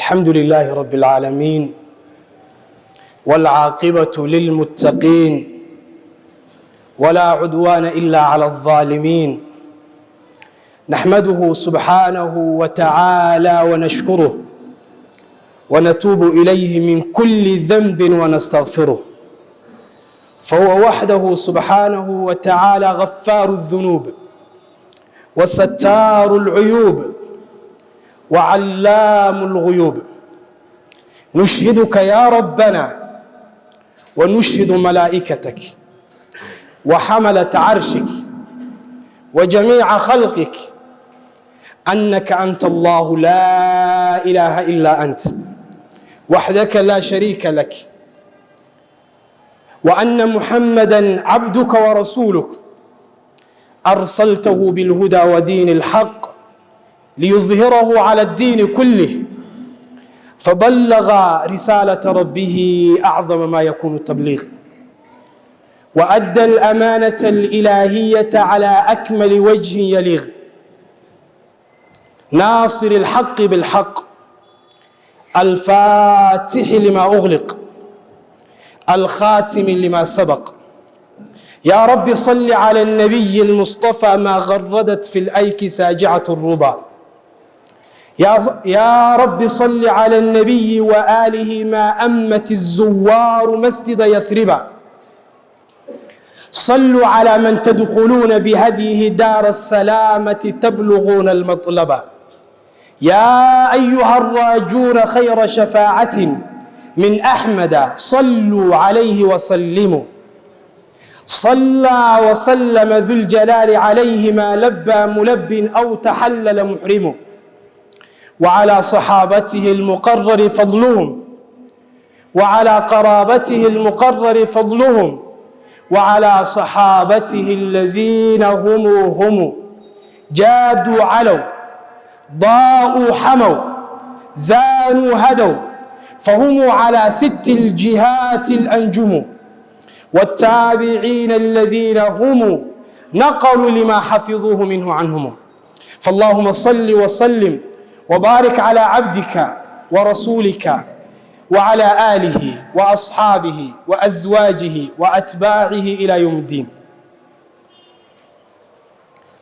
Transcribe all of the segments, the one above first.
الحمد لله رب العالمين والعاقبة للمتقين ولا عدوان إلا على الظالمين. نحمده سبحانه وتعالى ونشكره ونتوب إليه من كل ذنب ونستغفره، فهو وحده سبحانه وتعالى غفار الذنوب وستار العيوب وعلام الغيوب. نشهدك يا ربنا ونشهد ملائكتك وحملة عرشك وجميع خلقك أنك أنت الله لا إله إلا أنت وحدك لا شريك لك، وأن محمدًا عبدك ورسولك أرسلته بالهدى ودين الحق ليظهره على الدين كله، فبلغ رسالة ربه أعظم ما يكون التبليغ، وأدى الأمانة الإلهية على أكمل وجه يليق، ناصر الحق بالحق، الفاتح لما أغلق، الخاتم لما سبق. يا رب صل على النبي المصطفى ما غردت في الأيك ساجعة الربا. يا رب صل على النبي وآله ما أمت الزوار مسجد يثربا. صلوا على من تدخلون بهديه دار السلامة تبلغون المطلبا. يا أيها الراجون خير شفاعة من أحمد صلوا عليه وسلموا. صلى وسلم ذو الجلال عليه ما لبى ملب أو تحلل محرم. وعلى صحابته المقرر فضلهم، وعلى قرابته المقرر فضلهم، وعلى صحابته الذين هم جادوا علوا ضاءوا حموا زانوا هدوا، فهم على ست الجهات الأنجم، والتابعين الذين هم نقلوا لما حفظوه منه عنهم. فاللهم صل وسلم وبارك على عبدك ورسولك وعلى آله وأصحابه وأزواجه وأتباعه إلى يوم الدين.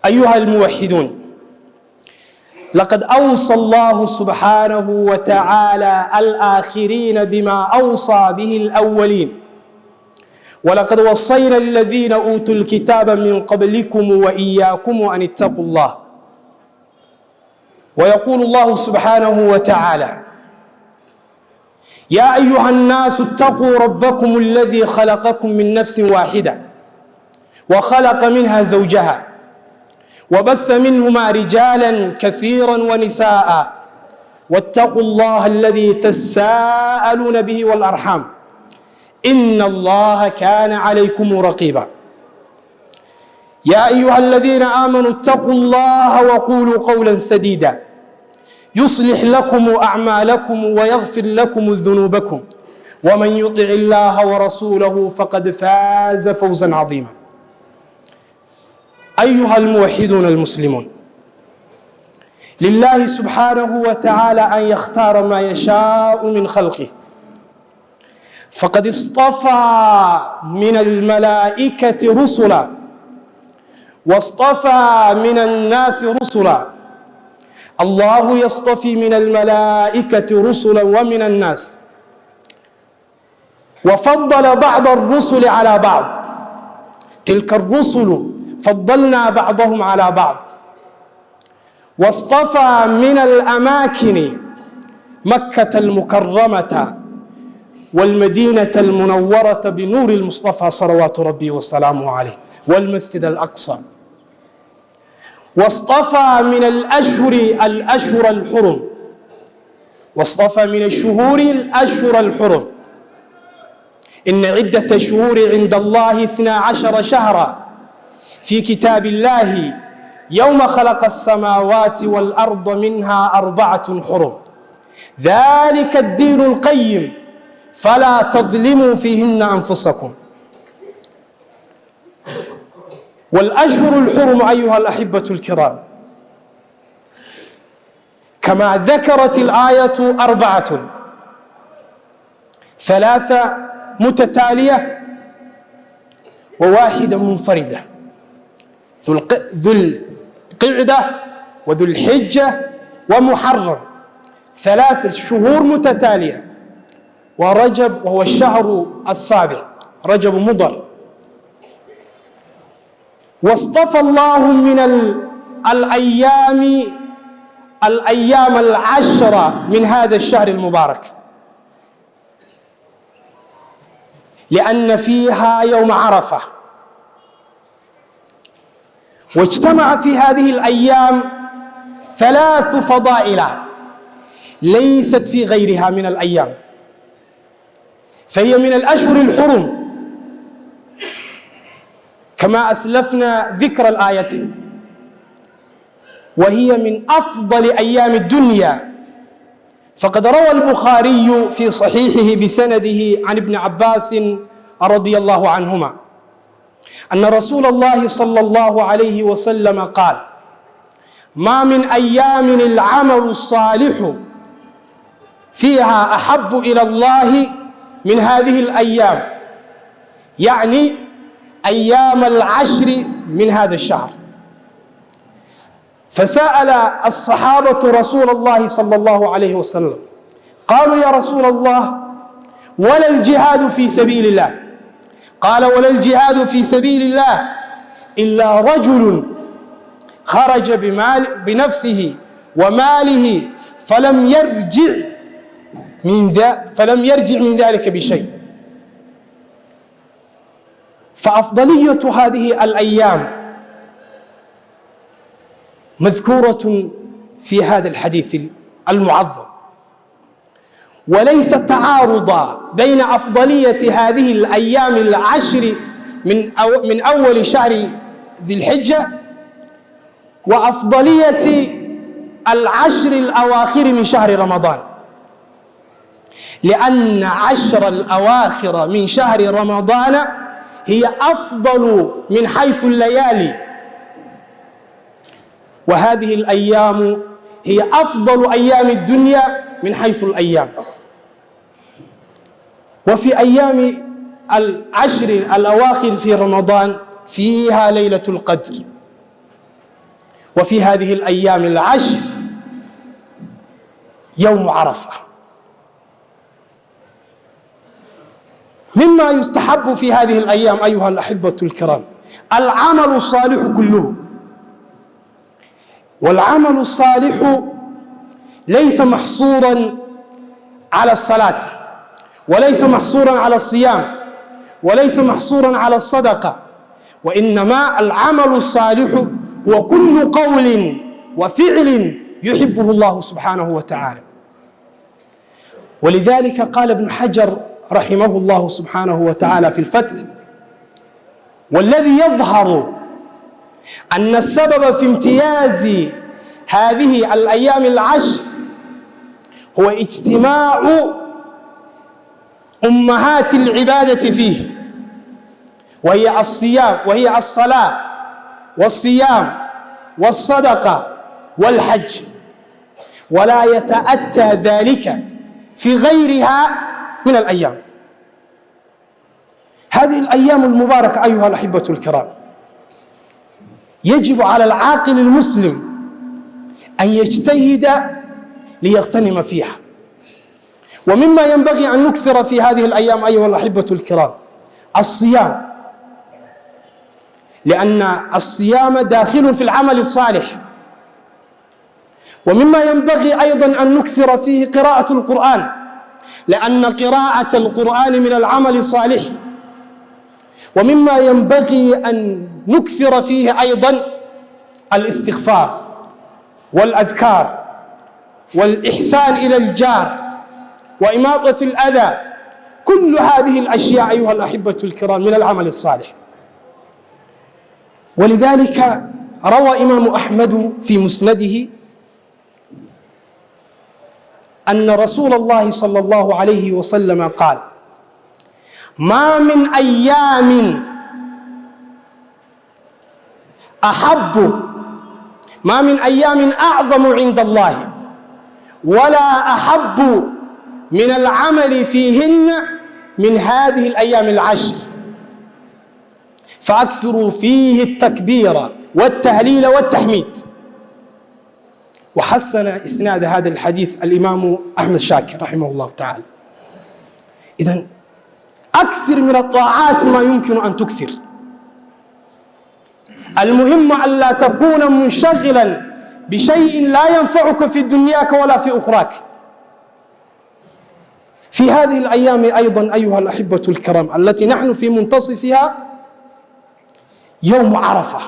أيها الموحدون، لقد أوصى الله سبحانه وتعالى الآخرين بما أوصى به الأولين، ولقد وصينا الذين أوتوا الكتاب من قبلكم وإياكم أن اتقوا الله. ويقول الله سبحانه وتعالى: يا أيها الناس اتقوا ربكم الذي خلقكم من نفس واحدة وخلق منها زوجها وبث منهما رجالا كثيرا ونساء، واتقوا الله الذي تساءلون به والأرحام إن الله كان عليكم رقيبا. يا أيها الذين آمنوا اتقوا الله وقولوا قولا سديدا يصلح لكم أعمالكم ويغفر لكم ذنوبكم، ومن يطع الله ورسوله فقد فاز فوزا عظيما. أيها الموحدون المسلمون، لله سبحانه وتعالى أن يختار ما يشاء من خلقه، فقد اصطفى من الملائكة رسلا واصطفى من الناس رسلا. الله يصطفي من الملائكة رسلا ومن الناس، وفضل بعض الرسل على بعض. تلك الرسل فضلنا بعضهم على بعض. واصطفى من الأماكن مكة المكرمة والمدينة المنورة بنور المصطفى صلوات ربي وسلامه عليه، والمسجد الأقصى. واصطفى من الأشهر الحرم، واصطفى من الشهور الأشهر الحرم. إن عدة الشهور عند الله 12 شهرا في كتاب الله يوم خلق السماوات والأرض منها 4 حرم، ذلك الدين القيم فلا تظلموا فيهن أنفسكم. والأشهر الحرم أيها الأحبة الكرام كما ذكرت الآية 4: 3 متتالية و1 منفردة، ذو القعدة وذو الحجة ومحرم، 3 شهور متتالية، ورجب وهو الشهر السابع، رجب مضر. واصطفى الله من الأيام 10 من هذا الشهر المبارك، لأن فيها يوم عرفة. واجتمع في هذه الأيام 3 فضائل ليست في غيرها من الأيام، فهي من الأشهر الحرم كما أسلفنا ذكر الآية، وهي من أفضل أيام الدنيا. فقد روى البخاري في صحيحه بسنده عن ابن عباس رضي الله عنهما أن رسول الله صلى الله عليه وسلم قال: ما من أيام العمل الصالح فيها أحب إلى الله من هذه الأيام، يعني أيام 10 من هذا الشهر. فسأل الصحابة رسول الله صلى الله عليه وسلم، قالوا: يا رسول الله، ولا الجهاد في سبيل الله؟ قال: ولا الجهاد في سبيل الله إلا رجل خرج بنفسه وماله فلم يرجع من ذلك بشيء. فأفضلية هذه الأيام مذكورة في هذا الحديث المعظم، وليس تعارضا بين أفضلية هذه الأيام 10 من أول شهر ذي الحجة وأفضلية 10 الأواخر من شهر رمضان، لأن 10 الأواخر من شهر رمضان هي أفضل من حيث الليالي، وهذه الأيام هي أفضل أيام الدنيا من حيث الأيام. وفي أيام 10 الأواخر في رمضان فيها ليلة القدر، وفي هذه الأيام 10 يوم عرفة. مما يستحب في هذه الأيام أيها الأحبة الكرام العمل الصالح كله، والعمل الصالح ليس محصورا على الصلاة، وليس محصورا على الصيام، وليس محصورا على الصدقة، وإنما العمل الصالح هو كل قول وفعل يحبه الله سبحانه وتعالى. ولذلك قال ابن حجر رحمه الله سبحانه وتعالى في الفتح: والذي يظهر أن السبب في امتياز هذه الأيام 10 هو اجتماع أمهات العبادة فيه، وهي الصلاة والصيام والصدقة والحج، ولا يتأتى ذلك في غيرها من الأيام. هذه الأيام المباركة أيها الأحبة الكرام يجب على العاقل المسلم أن يجتهد ليغتنم فيها. ومما ينبغي أن نكثر في هذه الأيام أيها الأحبة الكرام الصيام، لأن الصيام داخل في العمل الصالح. ومما ينبغي أيضا أن نكثر فيه قراءة القرآن، لأن قراءة القرآن من العمل الصالح. ومما ينبغي أن نكثر فيه أيضا الاستغفار والأذكار والإحسان إلى الجار وإماطة الأذى. كل هذه الأشياء أيها الأحبة الكرام من العمل الصالح. ولذلك روى إمام أحمد في مسنده أن رسول الله صلى الله عليه وسلم قال: ما من أيام أعظم عند الله ولا أحب من العمل فيهن من هذه الأيام العشر، فأكثروا فيه التكبير والتهليل والتحميد. وحسن إسناد هذا الحديث الإمام أحمد شاكر رحمه الله تعالى. إذن أكثر من الطاعات ما يمكن أن تكثر. المهم أن لا تكون منشغلا بشيء لا ينفعك في دنياك ولا في أخراك. في هذه الأيام أيضا أيها الأحبة الكرام التي نحن في منتصفها يوم عرفة،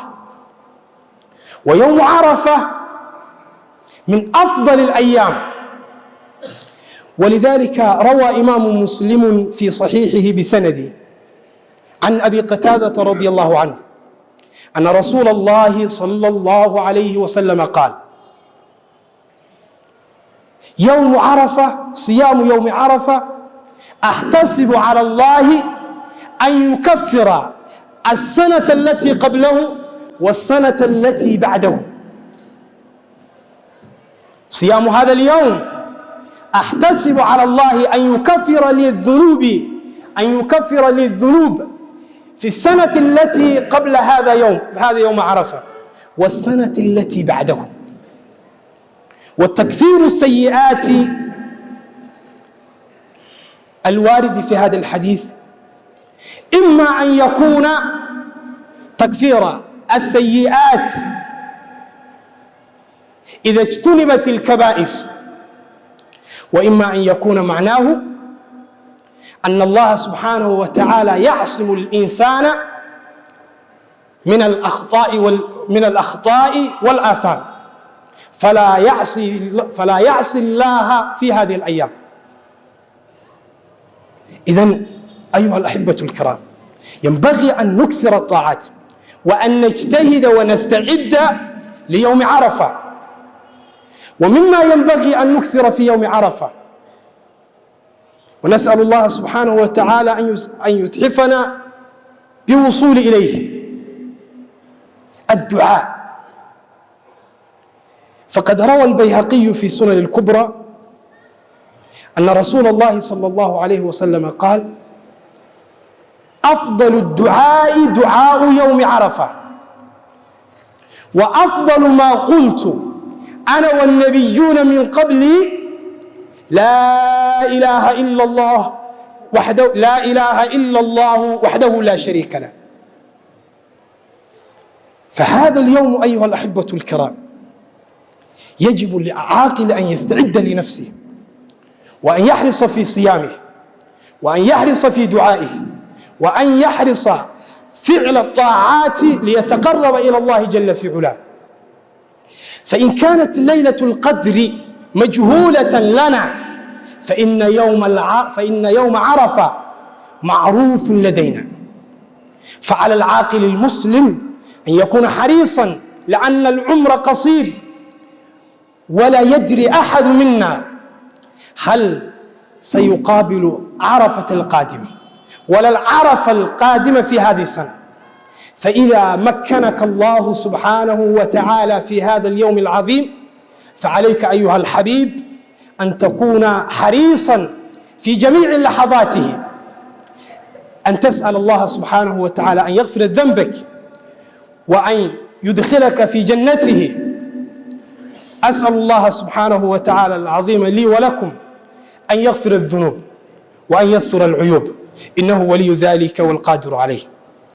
ويوم عرفة من أفضل الأيام، ولذلك روى إمام مسلم في صحيحه بسنده عن أبي قتادة رضي الله عنه أن رسول الله صلى الله عليه وسلم قال: يوم عرفة، صيام يوم عرفة أحتسب على الله أن يكفر السنة التي قبله والسنة التي بعده. صيام هذا اليوم أحتسب على الله أن يكفر لي الذنوب في السنة التي قبل هذا يوم عرفة والسنة التي بعده. والتكفير السيئات الوارد في هذا الحديث إما أن يكون تكفير السيئات إذا اجتنبت الكبائر، وإما أن يكون معناه أن الله سبحانه وتعالى يعصم الإنسان من الأخطاء والآثام، فلا يعصي الله في هذه الأيام. إذن أيها الأحبة الكرام ينبغي أن نكثر الطاعات وأن نجتهد ونستعد ليوم عرفة. ومما ينبغي أن نكثر في يوم عرفة، ونسأل الله سبحانه وتعالى أن يتحفنا بالوصول إليه، الدعاء. فقد روى البيهقي في سنن الكبرى أن رسول الله صلى الله عليه وسلم قال: أفضل الدعاء دعاء يوم عرفة، وأفضل ما قلت أنا والنبيون من قبلي لا إله إلا الله وحده لا شريك له. فهذا اليوم أيها الأحبة الكرام يجب للعاقل أن يستعد لنفسه، وأن يحرص في صيامه، وأن يحرص في دعائه، وأن يحرص فعل الطاعات ليتقرب إلى الله جل في علاه. فإن كانت ليلة القدر مجهولة لنا فإن يوم عرفة معروف لدينا. فعلى العاقل المسلم أن يكون حريصا، لأن العمر قصير ولا يدري أحد منا هل سيقابل عرفة القادمة ولا العرفة القادمة في هذه السنة. فإذا مكنك الله سبحانه وتعالى في هذا اليوم العظيم فعليك أيها الحبيب أن تكون حريصا في جميع لحظاته، أن تسأل الله سبحانه وتعالى أن يغفر ذنبك وأن يدخلك في جنته. أسأل الله سبحانه وتعالى العظيم لي ولكم أن يغفر الذنوب وأن يستر العيوب، إنه ولي ذلك والقادر عليه.